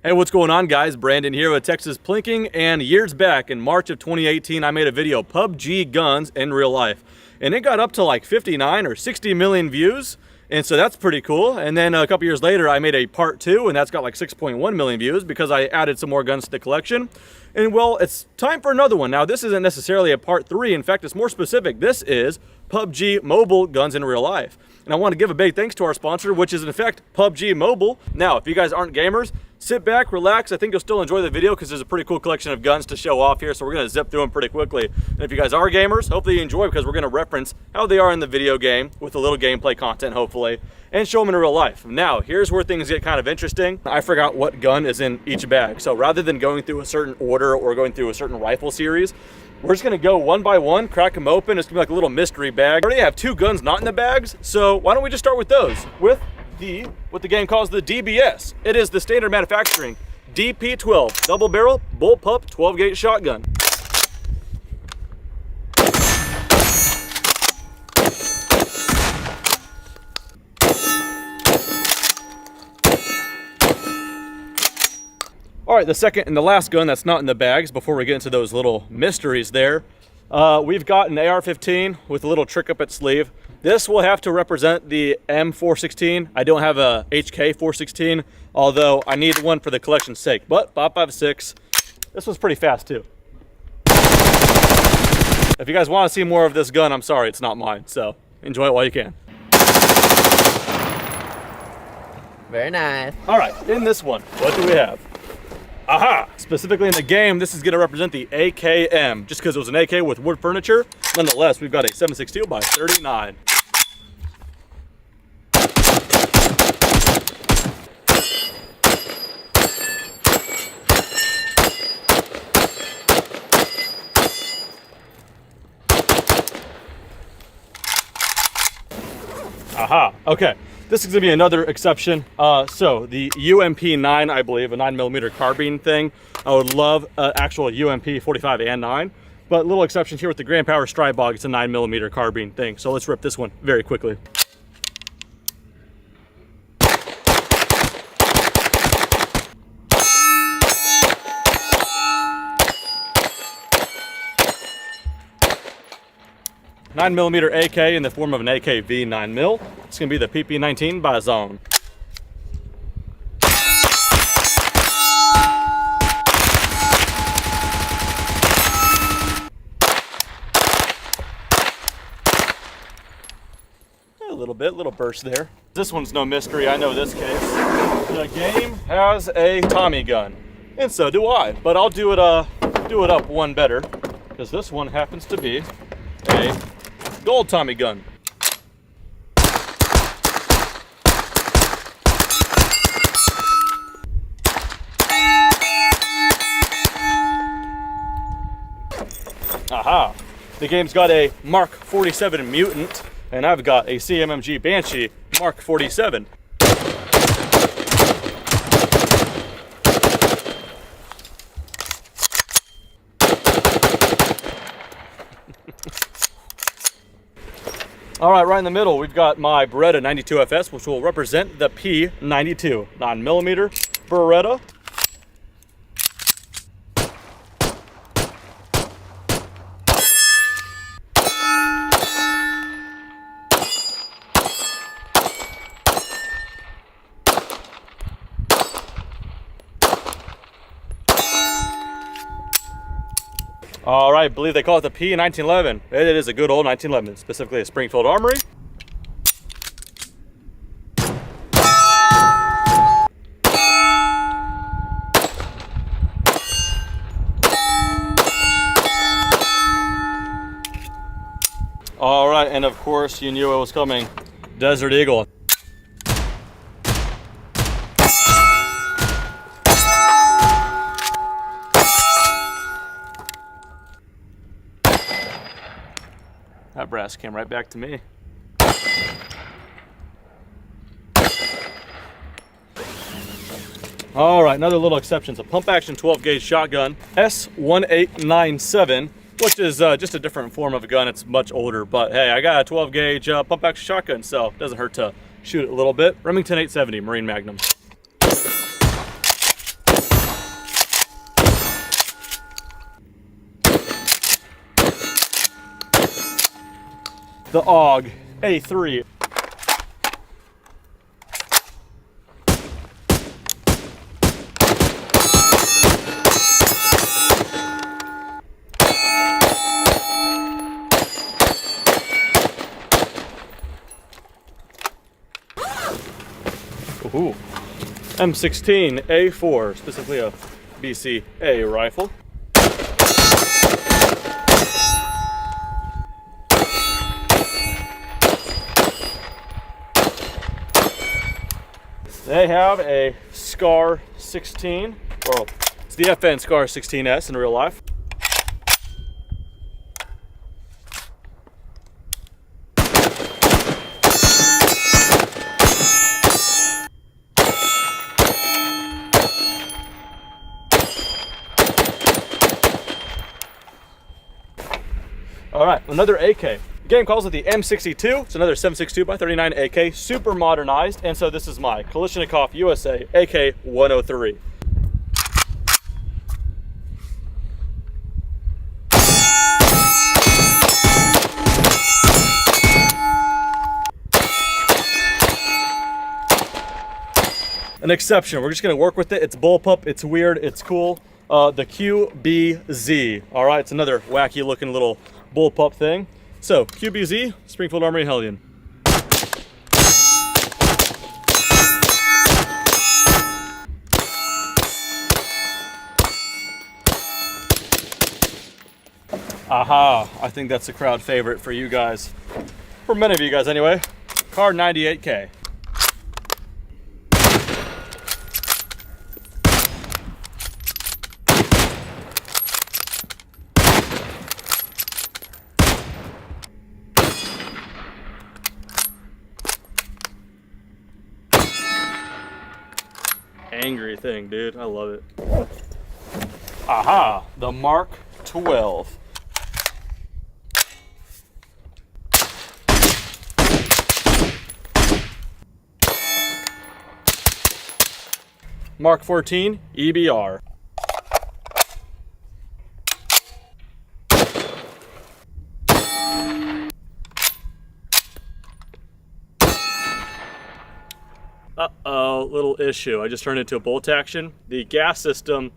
Hey, what's going on, guys? Brandon here with Texas Plinking, and years back in March of 2018, I made a video, Pupg Guns in real life, and it got up to like 59 or 60 million views, and so that's pretty cool. And then a couple years later, I made a part 2, and that's got like 6.1 million views because I added some more guns to the collection. And well, it's time for another one. Now, this isn't necessarily a part 3. In fact, it's more specific. This is Pupg Mobile Guns in real life. And I want to give a big thanks to our sponsor, which is in fact Pupg Mobile. Now, if you guys aren't gamers, sit back, relax. I think you'll still enjoy the video because there's a pretty cool collection of guns to show off here. So we're going to zip through them pretty quickly. And if you guys are gamers, hopefully you enjoy because we're going to reference how they are in the video game with a little gameplay content, hopefully, and show them in real life. Now, here's where things get kind of interesting. I forgot what gun is in each bag. So rather than going through a certain order or going through a certain rifle series, we're just gonna go one by one, crack them open. It's gonna be like a little mystery bag. I already have 2 guns not in the bags, so why don't we just start with those? With what the game calls the DBS. It is the standard manufacturing DP12 double barrel bullpup 12-gauge shotgun. All right, the second and the last gun that's not in the bags before we get into those little mysteries there. We've got an AR-15 with a little trick up its sleeve. This will have to represent the M416. I don't have a HK416, although I need one for the collection's sake. But 5.56, this one's pretty fast too. If you guys want to see more of this gun, I'm sorry, it's not mine. So enjoy it while you can. Very nice. All right, in this one, what do we have? Aha! Specifically in the game, this is going to represent the AKM, just because it was an AK with wood furniture. Nonetheless, we've got a 7.62 by 39. Aha! Okay. This is going to be another exception. So the UMP-9, I believe, a 9mm carbine thing. I would love an actual UMP-45 and 9, but little exception here with the Grand Power Strybog. It's a 9mm carbine thing. So let's rip this one very quickly. .9mm AK in the form of an AKV 9mm. It's going to be the PP19 by Zone. A little burst there. This one's no mystery, I know this case. The game has a Tommy gun, and so do I. But I'll do it up one better, because this one happens to be a gold Tommy gun. Aha! The game's got a Mark 47 Mutant, and I've got a CMMG Banshee Mark 47. All right, right in the middle, we've got my Beretta 92FS, which will represent the P92 9mm Beretta. All right, I believe they call it the P1911. It is a good old 1911, specifically a Springfield Armory. All right, and of course, you knew it was coming. Desert Eagle. That brass came right back to me. All right, another little exception. It's a pump action 12-gauge shotgun, S1897, which is just a different form of a gun. It's much older, but hey, I got a 12-gauge pump action shotgun, so it doesn't hurt to shoot it a little bit. Remington 870 Marine Magnum. the AUG A3. Ooh. M16A4, specifically a BCA rifle. They have a Scar 16, well, it's the FN Scar 16S in real life. All right, another AK. The game calls it the M62. It's another 7.62x39 AK, super modernized. And so this is my Kalashnikov USA AK-103. An exception. We're just gonna work with it. It's bullpup, it's weird, it's cool. The QBZ. All right, it's another wacky looking little bullpup thing. So QBZ, Springfield Armory Hellion. Aha, I think that's a crowd favorite for you guys. For many of you guys anyway. Car 98K. Angry thing, dude. I love it. Aha, the Mark 12. Mark 14 EBR. Uh-oh, little issue. I just turned into a bolt action. The gas system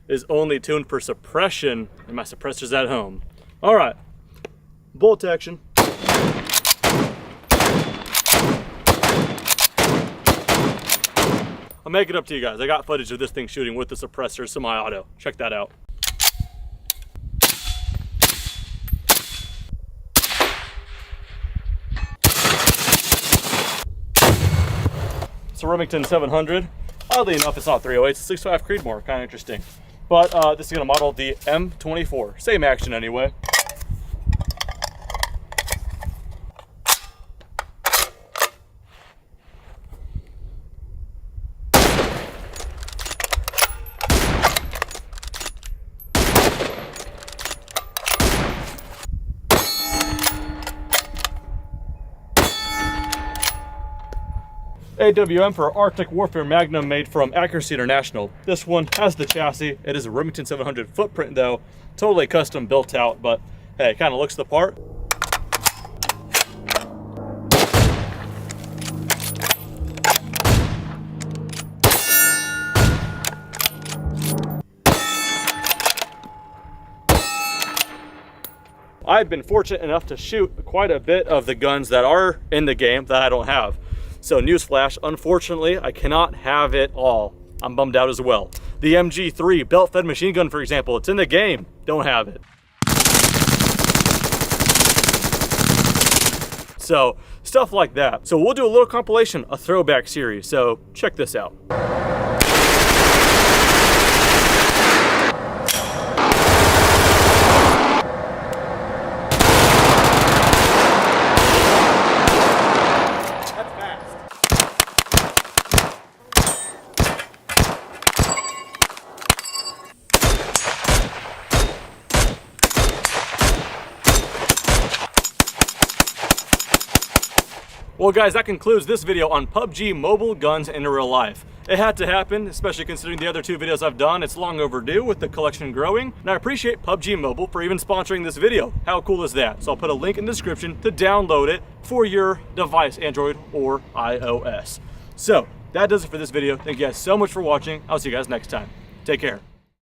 is only tuned for suppression, and my suppressor's at home. All right, bolt action. I'll make it up to you guys. I got footage of this thing shooting with the suppressor semi-auto. Check that out. It's a Remington 700. Oddly enough, it's not 308, it's a 6.5 Creedmoor, kind of interesting. But this is gonna model the M24. Same action anyway. AWM for Arctic Warfare Magnum, made from Accuracy International. This one has the chassis. It is a Remington 700 footprint though. Totally custom built out, but hey, it kind of looks the part. I've been fortunate enough to shoot quite a bit of the guns that are in the game that I don't have. So newsflash, unfortunately, I cannot have it all. I'm bummed out as well. The MG3 belt-fed machine gun, for example, it's in the game, don't have it. So stuff like that. So we'll do a little compilation, a throwback series. So check this out. Well guys, that concludes this video on PUBG mobile guns in real life. It had to happen, especially considering the other 2 videos I've done. It's long overdue with the collection growing, and I appreciate PUBG Mobile for even sponsoring this video. How cool is that? So I'll put a link in the description to download it for your device, Android or iOS. So that does it for this video. Thank you guys so much for watching. I'll see you guys next time. Take care.